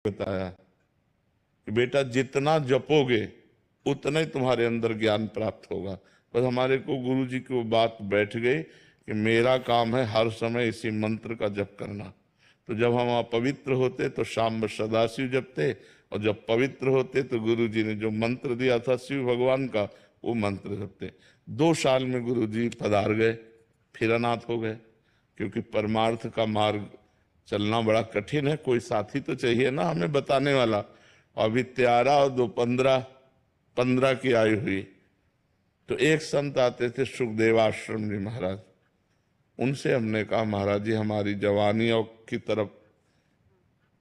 बताया कि बेटा जितना जपोगे उतना ही तुम्हारे अंदर ज्ञान प्राप्त होगा। बस हमारे को गुरु जी की वो बात बैठ गई कि मेरा काम है हर समय इसी मंत्र का जप करना। तो जब हम अपवित्र होते तो शाम में सदाशिव जपते, और जब पवित्र होते तो गुरु जी ने जो मंत्र दिया था शिव भगवान का वो मंत्र जपते। 2 साल में गुरु जी पधार गए, फिर अनाथ हो गए, क्योंकि परमार्थ का मार्ग चलना बड़ा कठिन है। कोई साथी तो चाहिए ना हमें बताने वाला। अभी 13 और 2 15 की आयु हुई तो एक संत आते थे सुखदेव आश्रम जी महाराज। उनसे हमने कहा महाराज जी हमारी जवानी और की तरफ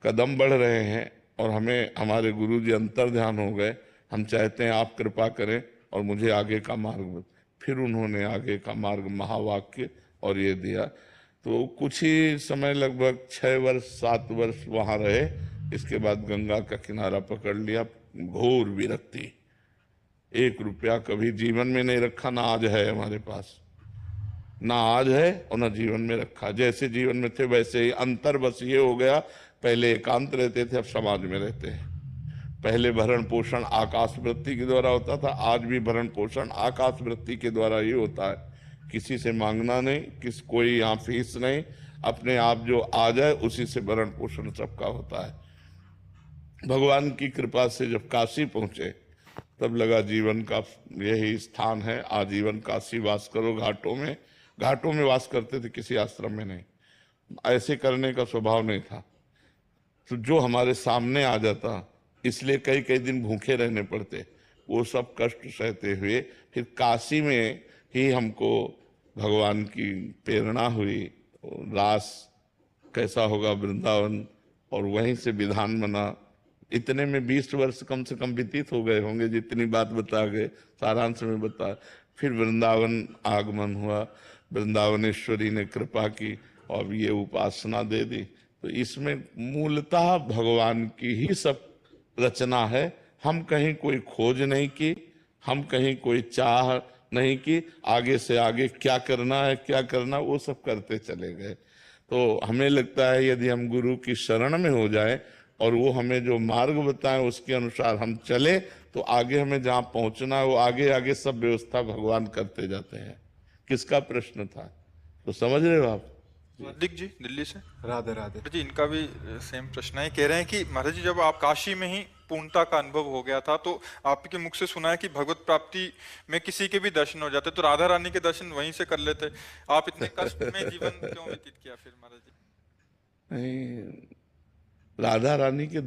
कदम बढ़ रहे हैं और हमें हमारे गुरु जी अंतर ध्यान हो गए, हम चाहते हैं आप कृपा करें और मुझे आगे का मार्ग। फिर उन्होंने आगे का मार्ग महावाक्य और ये दिया। तो कुछ ही समय लगभग 6 वर्ष 7 वर्ष वहां रहे। इसके बाद गंगा का किनारा पकड़ लिया। घोर विरक्ति, 1 रुपया कभी जीवन में नहीं रखा, ना आज है हमारे पास, ना आज है और ना जीवन में रखा। जैसे जीवन में थे वैसे ही। अंतर बस ये हो गया, पहले एकांत रहते थे, अब समाज में रहते हैं। पहले भरण पोषण आकाश वृत्ति के द्वारा होता था, आज भी भरण पोषण आकाश वृत्ति के द्वारा ही होता है। किसी से मांगना नहीं, कोई यहाँ फीस नहीं, अपने आप जो आ जाए उसी से भरण पोषण सबका होता है। भगवान की कृपा से जब काशी पहुंचे तब लगा जीवन का यही स्थान है, आजीवन काशी वास करो। घाटों में वास करते थे, किसी आश्रम में नहीं। ऐसे करने का स्वभाव नहीं था। तो जो हमारे सामने आ जाता, इसलिए कई कई दिन भूखे रहने पड़ते। वो सब कष्ट सहते हुए फिर काशी में ही हमको भगवान की प्रेरणा हुई। रास कैसा होगा वृंदावन, और वहीं से विधान बना। इतने में 20 वर्ष कम से कम व्यतीत हो गए होंगे, जितनी बात बता गए सारांश में बता। फिर वृंदावन आगमन हुआ, वृंदावनेश्वरी ने कृपा की और ये उपासना दे दी। तो इसमें मूलतः भगवान की ही सब रचना है। हम कहीं कोई खोज नहीं की, हम कहीं कोई चाह नहीं की, आगे से आगे क्या करना है क्या करना वो सब करते चले गए। तो हमें लगता है यदि हम गुरु की शरण में हो जाए और वो हमें जो मार्ग बताएं उसके अनुसार हम चले तो आगे हमें जहाँ पहुंचना है वो आगे आगे सब व्यवस्था भगवान करते जाते हैं। किसका प्रश्न था, तो समझ रहे हो आप? हार्दिक जी दिल्ली से। राधे राधे। जी इनका भी सेम प्रश्न है। कह रहे हैं कि महाराज जी जब आप काशी में ही पूर्णता का अनुभव हो गया था तो आपके मुख से सुना है कि भगवत प्राप्ति में किसी के भी दर्शन हो जाते तो राधा रानी के दर्शन वहीं से कर लेते। आप इतने कष्ट में जीवन क्यों व्यतीत किया फिर महाराज जी? नहीं, राधा रानी के